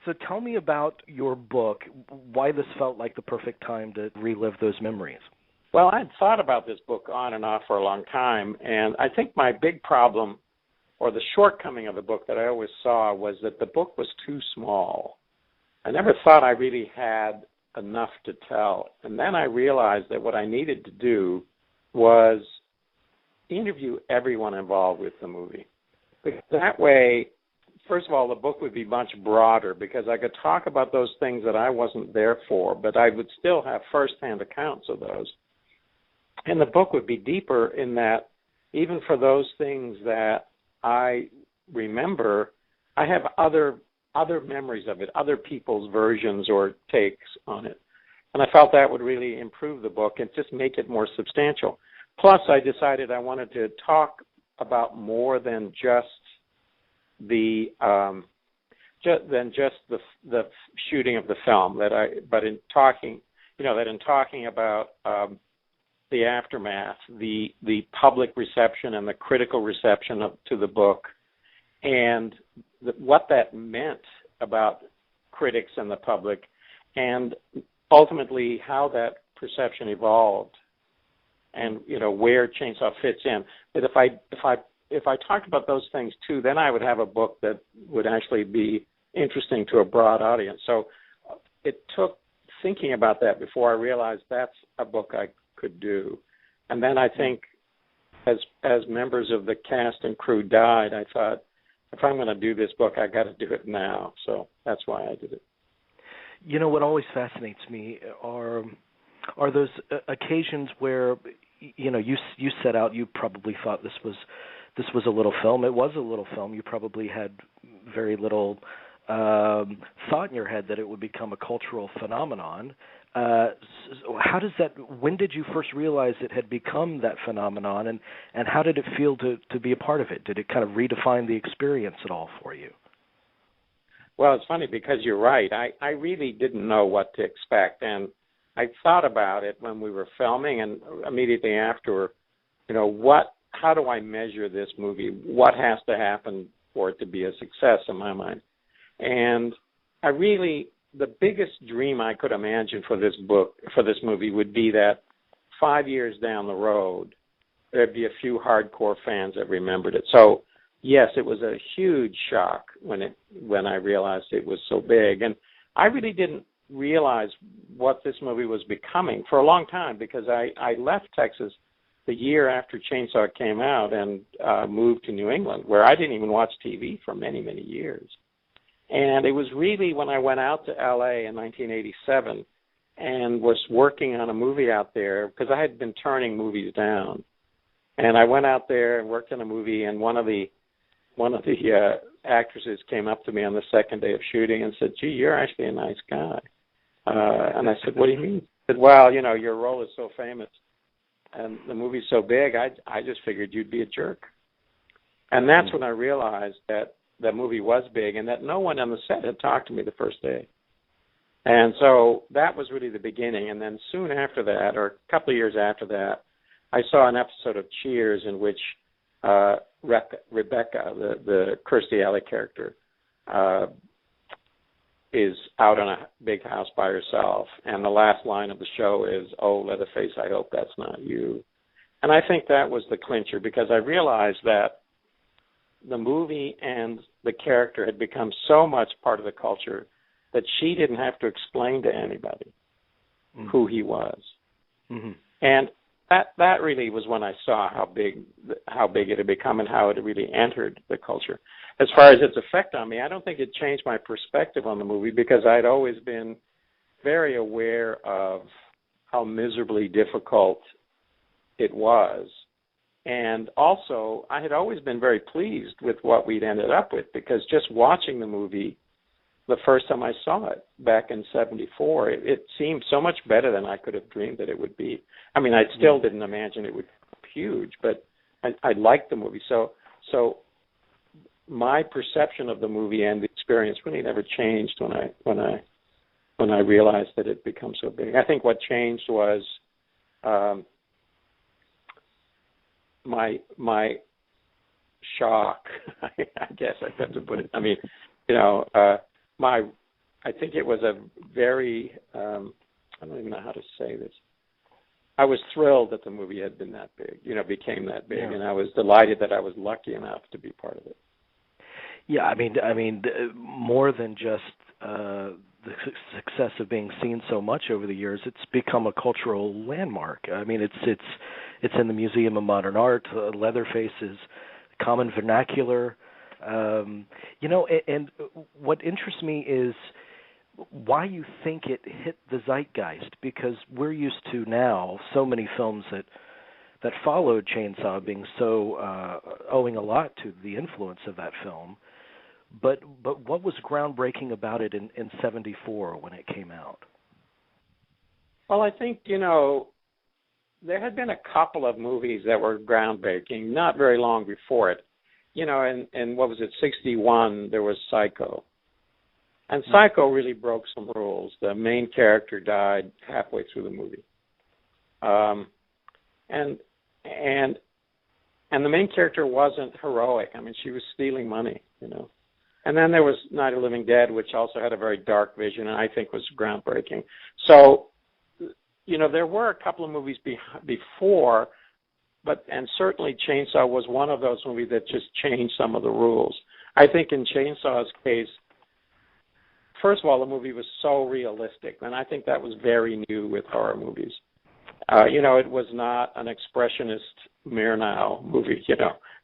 So tell me about your book, why this felt like the perfect time to relive those memories. Well, I'd thought about this book on and off for a long time, and I think my big problem, or the shortcoming of the book that I always saw, was that the book was too small. I never thought I really had enough to tell. And then I realized that what I needed to do was interview everyone involved with the movie. Because that way, first of all, the book would be much broader because I could talk about those things that I wasn't there for, but I would still have firsthand accounts of those. And the book would be deeper in that even for those things that I remember, I have other memories of it, other people's versions or takes on it. And I felt that would really improve the book and just make it more substantial. Plus, I decided I wanted to talk about more than just the shooting of the film. But in talking about the aftermath, the public reception and the critical reception to the book, and what that meant about critics and the public, and ultimately how that perception evolved, and where Chainsaw fits in. But if I talked about those things too, then I would have a book that would actually be interesting to a broad audience. So it took thinking about that before I realized that's a book I could do. And then I think as members of the cast and crew died, I thought, if I'm going to do this book, I got to do it now. So that's why I did it. What always fascinates me are those occasions where you set out. You probably thought this was a little film. It was a little film. You probably had very little thought in your head that it would become a cultural phenomenon. How does that? When did you first realize it had become that phenomenon, and how did it feel to be a part of it? Did it kind of redefine the experience at all for you? Well, it's funny because you're right. I really didn't know what to expect, and I thought about it when we were filming and immediately after. How do I measure this movie? What has to happen for it to be a success in my mind? And the biggest dream I could imagine for this movie would be that 5 years down the road, there'd be a few hardcore fans that remembered it. So, yes, it was a huge shock when I realized it was so big. And I really didn't realize what this movie was becoming for a long time because I left Texas the year after Chainsaw came out and moved to New England, where I didn't even watch TV for many, many years. And it was really when I went out to L.A. in 1987 and was working on a movie out there, because I had been turning movies down. And I went out there and worked on a movie, and one of the actresses came up to me on the second day of shooting and said, "Gee, you're actually a nice guy." And I said, "What do you mean?" She said, "Well, your role is so famous and the movie's so big, I just figured you'd be a jerk." And that's when I realized that the movie was big and that no one on the set had talked to me the first day. And so that was really the beginning. And then soon after that, or a couple of years after that, I saw an episode of Cheers in which Rebecca, the Kirstie Alley character, is out on a big house by herself. And the last line of the show is, "Oh, Leatherface, I hope that's not you." And I think that was the clincher because I realized that the movie and the character had become so much part of the culture that she didn't have to explain to anybody who he was. Mm-hmm. And that really was when I saw how big it had become and how it had really entered the culture. As far as its effect on me, I don't think it changed my perspective on the movie because I'd always been very aware of how miserably difficult it was. And also, I had always been very pleased with what we'd ended up with because just watching the movie the first time I saw it back in 1974, it seemed so much better than I could have dreamed that it would be. I mean, I still didn't imagine it would be huge, but I liked the movie. So my perception of the movie and the experience really never changed when I realized that it had become so big. I think what changed was my shock, I guess I have to put it. I mean, my I think it was a very, I don't even know how to say this. I was thrilled that the movie had been that big, became that big, and I was delighted that I was lucky enough to be part of it. Yeah, I mean, more than just the success of being seen so much over the years, it's become a cultural landmark. I mean, it's in the Museum of Modern Art. Leatherface is common vernacular. And what interests me is why you think it hit the zeitgeist, because we're used to now so many films that followed Chainsaw being so owing a lot to the influence of that film. But what was groundbreaking about it in 1974 when it came out? Well, I think, there had been a couple of movies that were groundbreaking, not very long before it. And what was it, 1961, there was Psycho. And Psycho really broke some rules. The main character died halfway through the movie. And the main character wasn't heroic. I mean, she was stealing money, And then there was Night of the Living Dead, which also had a very dark vision, and I think was groundbreaking. So, there were a couple of movies before, and certainly Chainsaw was one of those movies that just changed some of the rules. I think in Chainsaw's case, first of all, the movie was so realistic, and I think that was very new with horror movies. It was not an expressionist Murnau movie,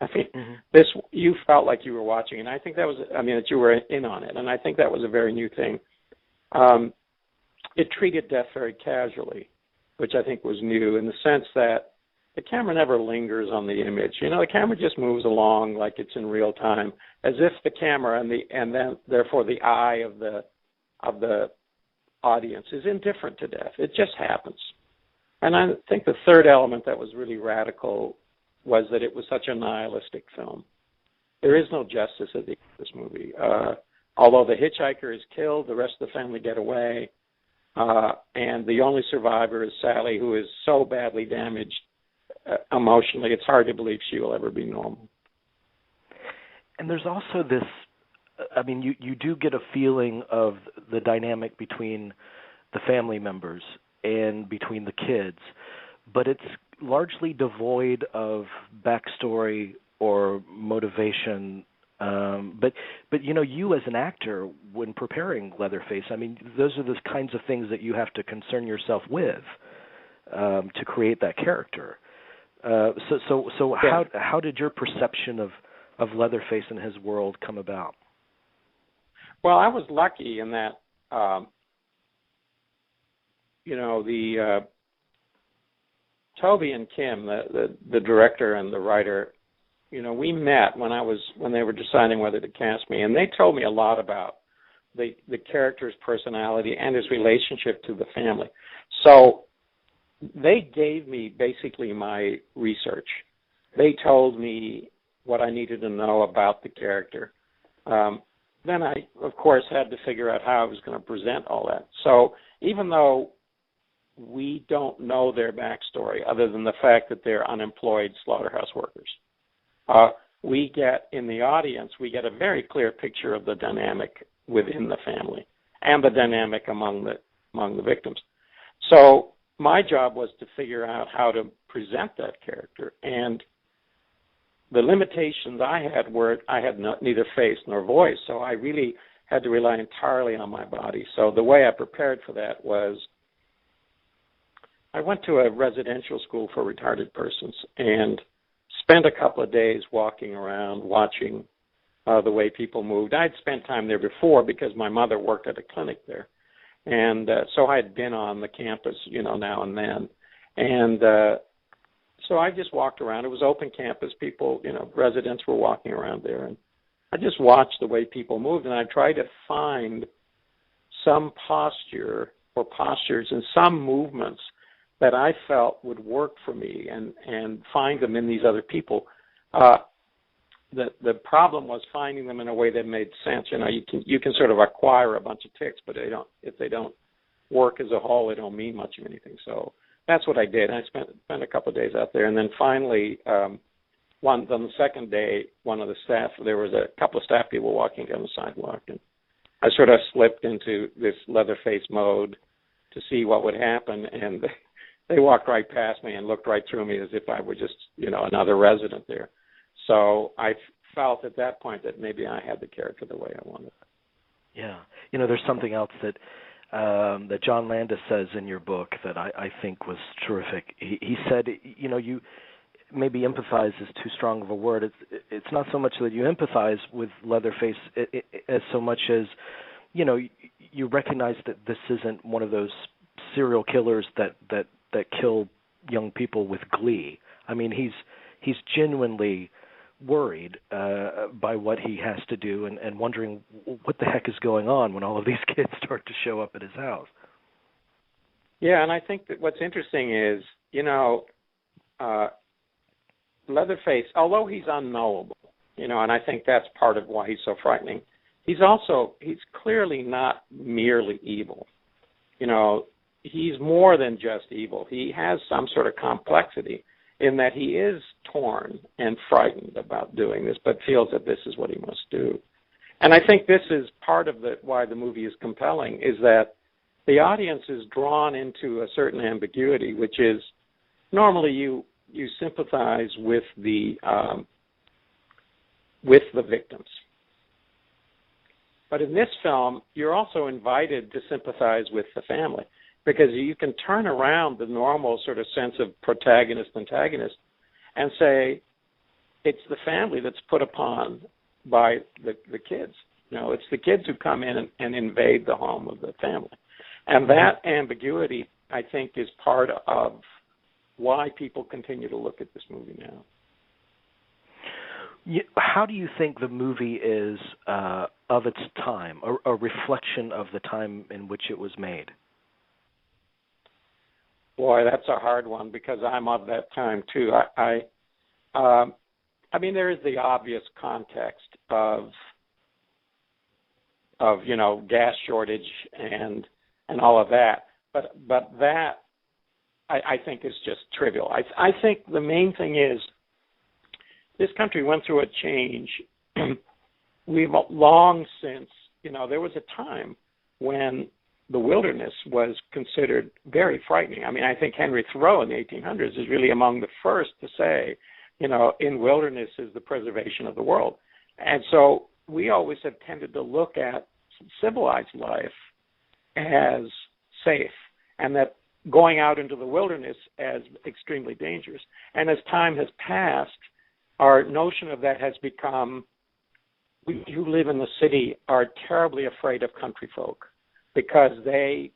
I mean, this, you felt like you were watching, and I think that you were in on it, and I think that was a very new thing. It treated death very casually, which I think was new in the sense that the camera never lingers on the image. The camera just moves along like it's in real time, as if the camera and then therefore the eye of the audience is indifferent to death. It just happens. And I think the third element that was really radical was that it was such a nihilistic film. There is no justice at the end of this movie. Although the hitchhiker is killed, the rest of the family get away, and the only survivor is Sally, who is so badly damaged emotionally, it's hard to believe she will ever be normal. And there's also this, you do get a feeling of the dynamic between the family members and between the kids, but it's largely devoid of backstory or motivation. But you as an actor, when preparing Leatherface, those are the kinds of things that you have to concern yourself with to create that character. So how did your perception of Leatherface and his world come about? Well, I was lucky in that, Toby and Kim, the director and the writer, we met when they were deciding whether to cast me, and they told me a lot about the character's personality and his relationship to the family. So they gave me basically my research. They told me what I needed to know about the character. Then I, of course, had to figure out how I was going to present all that. So even though we don't know their backstory other than the fact that they're unemployed slaughterhouse workers, we get, in the audience, we get a very clear picture of the dynamic within the family and the dynamic among the victims. So my job was to figure out how to present that character, and the limitations I had were I had neither face nor voice, so I really had to rely entirely on my body. So the way I prepared for that was I went to a residential school for retarded persons and spent a couple of days walking around, watching the way people moved. I'd spent time there before because my mother worked at a clinic there. And so I had been on the campus, now and then. And so I just walked around. It was open campus. People, residents were walking around there. And I just watched the way people moved, and I tried to find some posture or postures and some movements that I felt would work for me and find them in these other people. The problem was finding them in a way that made sense. You can sort of acquire a bunch of tics, but if they don't work as a whole, they don't mean much of anything. So that's what I did. I spent a couple of days out there, and then finally, on the second day, one of the staff, there was a couple of staff people walking down the sidewalk, and I sort of slipped into this Leatherface mode to see what would happen, and they walked right past me and looked right through me as if I were just, another resident there. So I felt at that point that maybe I had the character the way I wanted. Yeah. There's something else that John Landis says in your book that I think was terrific. He said, you maybe empathize is too strong of a word. It's not so much that you empathize with Leatherface as so much as, you recognize that this isn't one of those serial killers that kill young people with glee. I mean, he's genuinely worried by what he has to do and wondering what the heck is going on when all of these kids start to show up at his house. Yeah, and I think that what's interesting is, Leatherface, although he's unknowable, and I think that's part of why he's so frightening, he's clearly not merely evil. He's more than just evil. He has some sort of complexity in that he is torn and frightened about doing this, but feels that this is what he must do. And I think this is part of why the movie is compelling, is that the audience is drawn into a certain ambiguity, which is normally you sympathize with the victims. But in this film, you're also invited to sympathize with the family, because you can turn around the normal sort of sense of protagonist-antagonist and say it's the family that's put upon by the kids. It's the kids who come in and invade the home of the family. And that ambiguity, I think, is part of why people continue to look at this movie now. How do you think the movie is of its time, a reflection of the time in which it was made? Boy, that's a hard one, because I'm of that time too. I mean, there is the obvious context of gas shortage and all of that, but that I think is just trivial. I think the main thing is this country went through a change. We've long since, there was a time when the wilderness was considered very frightening. I mean, I think Henry Thoreau in the 1800s is really among the first to say, in wilderness is the preservation of the world. And so we always have tended to look at civilized life as safe, and that going out into the wilderness as extremely dangerous. And as time has passed, our notion of that has become, we who live in the city are terribly afraid of country folk, because they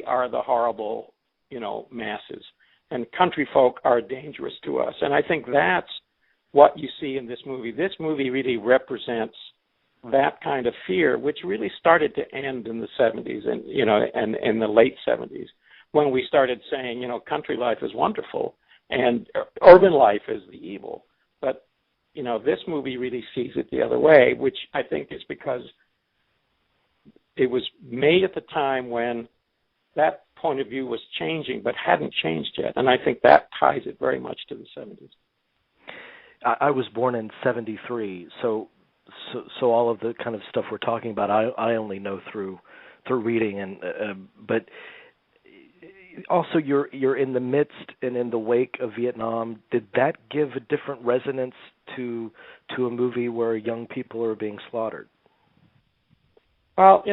are the horrible, masses, and country folk are dangerous to us. And I think that's what you see in this movie. This movie really represents that kind of fear, which really started to end in the 70s and in the late 70s, when we started saying, country life is wonderful and urban life is the evil. But this movie really sees it the other way, which I think is because it was made at the time when that point of view was changing, but hadn't changed yet. And I think that ties it very much to the 70s. I was born in 73, so all of the kind of stuff we're talking about, I only know through reading, but also you're in the midst and in the wake of Vietnam. Did that give a different resonance to a movie where young people are being slaughtered? Well,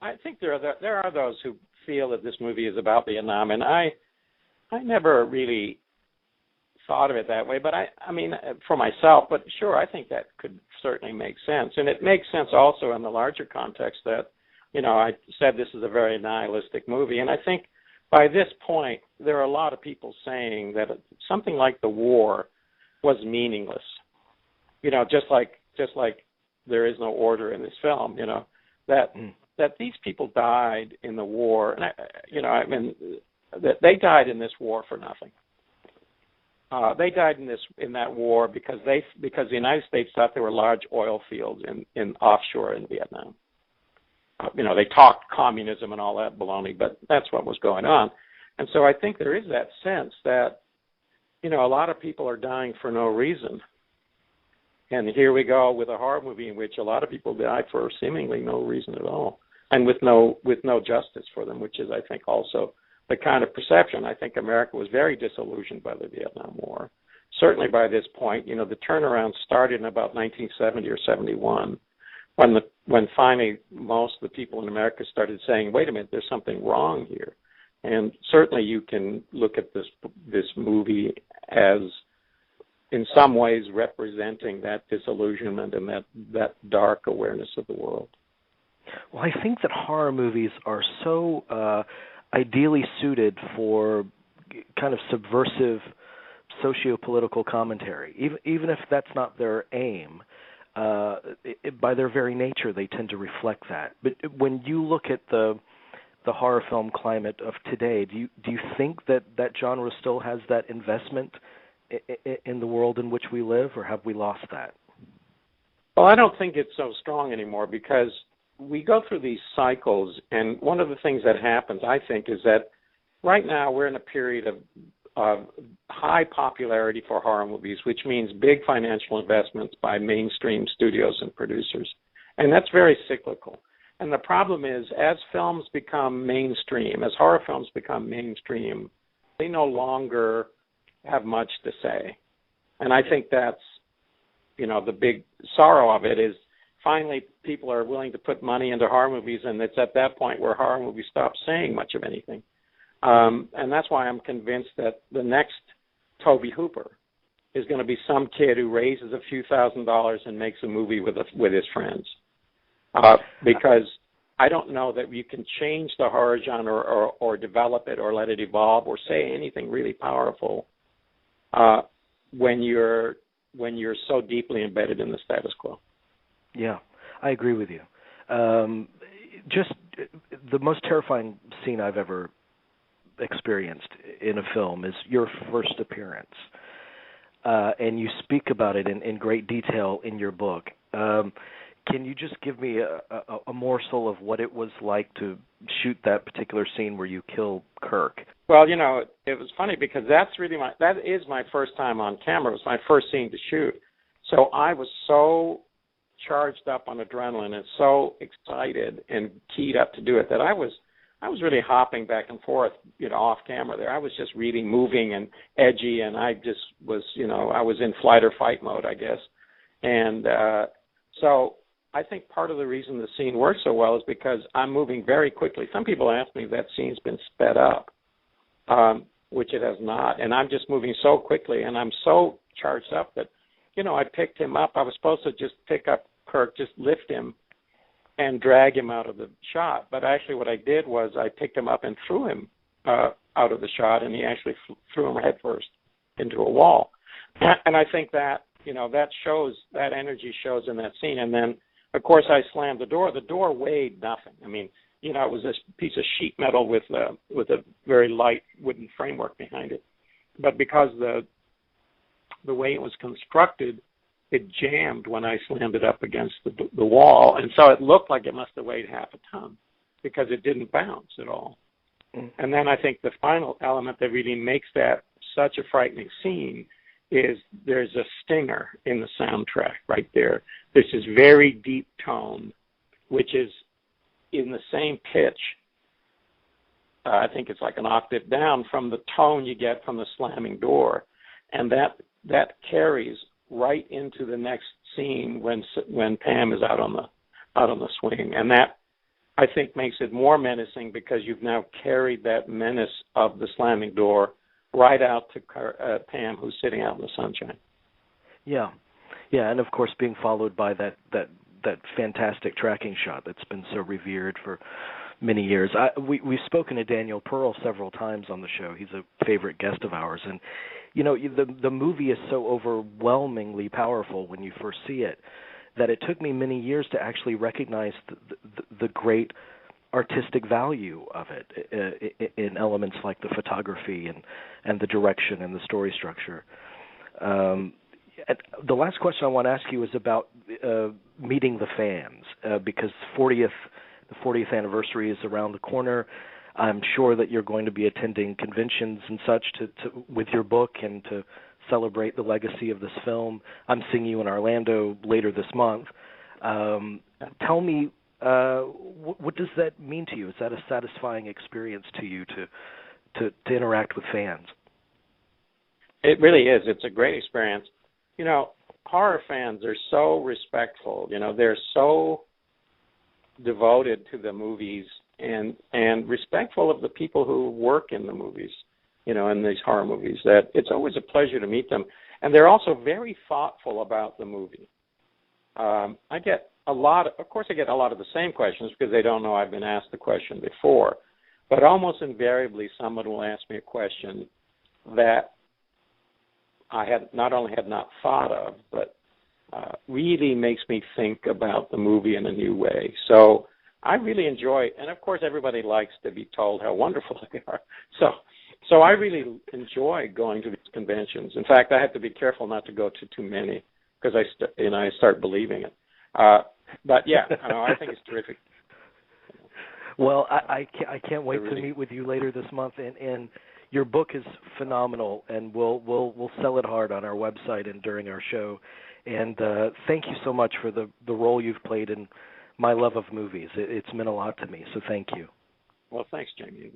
I think there are those who feel that this movie is about Vietnam, and I never really thought of it that way, but I mean, for myself, but sure, I think that could certainly make sense. And it makes sense also in the larger context that, I said this is a very nihilistic movie, and I think by this point, there are a lot of people saying that something like the war was meaningless. Just like there is no order in this film, that these people died in the war, and that they died in this war for nothing. They died in that war because the United States thought there were large oil fields in offshore in Vietnam. They talked communism and all that baloney, but that's what was going on. And so I think there is that sense that, a lot of people are dying for no reason. And here we go with a horror movie in which a lot of people die for seemingly no reason at all, and with no justice for them, which is, I think, also the kind of perception. I think America was very disillusioned by the Vietnam War. Certainly by this point, the turnaround started in about 1970 or 71, when finally most of the people in America started saying, wait a minute, there's something wrong here. And certainly you can look at this movie as in some ways representing that disillusionment and that dark awareness of the world. Well, I think that horror movies are so ideally suited for kind of subversive socio-political commentary, even if that's not their aim. By their very nature, they tend to reflect that. But when you look at the horror film climate of today, do you think that genre still has that investment in the world in which we live, or have we lost that? Well, I don't think it's so strong anymore because we go through these cycles, and one of the things that happens, I think, is that right now we're in a period of high popularity for horror movies, which means big financial investments by mainstream studios and producers. And that's very cyclical. And the problem is, as films become mainstream, as horror films become mainstream, they no longer have much to say. And I think that's, the big sorrow of it is finally people are willing to put money into horror movies, and it's at that point where horror movies stop saying much of anything. And that's why I'm convinced that the next Tobe Hooper is going to be some kid who raises a few $1,000s and makes a movie with his friends. Because I don't know that you can change the horror genre or develop it or let it evolve or say anything really powerful when you're so deeply embedded in the status quo. Yeah, I agree with you. Just the most terrifying scene I've ever experienced in a film is your first appearance, and you speak about it in great detail in your book. Can you just give me a morsel of what it was like to shoot that particular scene where you kill Kirk? Well, it was funny because that is my first time on camera. It was my first scene to shoot. So I was so charged up on adrenaline and so excited and keyed up to do it that I was really hopping back and forth, off camera there. I was just really moving and edgy, and I just was, I was in flight or fight mode, I guess. And so I think part of the reason the scene works so well is because I'm moving very quickly. Some people ask me if that scene's been sped up, which it has not. And I'm just moving so quickly, and I'm so charged up that, I picked him up. I was supposed to just pick up Kirk, just lift him and drag him out of the shot. But actually what I did was I picked him up and threw him out of the shot, and he actually threw him headfirst into a wall. And I think that, that energy shows in that scene. And then, of course, I slammed the door. The door weighed nothing. I mean, it was this piece of sheet metal with a very light wooden framework behind it. But because the way it was constructed, it jammed when I slammed it up against the wall, and so it looked like it must have weighed half a ton because it didn't bounce at all. And then I think the final element that really makes that such a frightening scene is there's a stinger in the soundtrack right there. There's this very deep tone, which is in the same pitch. I think it's like an octave down from the tone you get from the slamming door, and that carries right into the next scene when Pam is out on the swing, and that I think makes it more menacing because you've now carried that menace of the slamming door right out to Pam, who's sitting out in the sunshine. Yeah, and of course being followed by that fantastic tracking shot that's been so revered for many years. We've spoken to Daniel Pearl several times on the show. He's a favorite guest of ours, and the movie is so overwhelmingly powerful when you first see it that it took me many years to actually recognize the great artistic value of it in elements like the photography and the direction and the story structure. The last question I want to ask you is about meeting the fans, because the 40th anniversary is around the corner. I'm sure that you're going to be attending conventions and such with your book and to celebrate the legacy of this film. I'm seeing you in Orlando later this month. Tell me, what does that mean to you? Is that a satisfying experience to you to interact with fans? It really is. It's a great experience. Horror fans are so respectful. They're so devoted to the movies and respectful of the people who work in the movies, in these horror movies, that it's always a pleasure to meet them. And they're also very thoughtful about the movie. I get a lot of the same questions because they don't know I've been asked the question before. But almost invariably, someone will ask me a question that I had not thought of, but really makes me think about the movie in a new way. So I really enjoy, and of course everybody likes to be told how wonderful they are. So I really enjoy going to these conventions. In fact, I have to be careful not to go to too many because I start believing it. But yeah, I think it's terrific. Well, I can't wait to meet with you later this month, and your book is phenomenal, and we'll sell it hard on our website and during our show. And thank you so much for the role you've played in my love of movies. It's meant a lot to me, so thank you. Well, thanks, Jamie.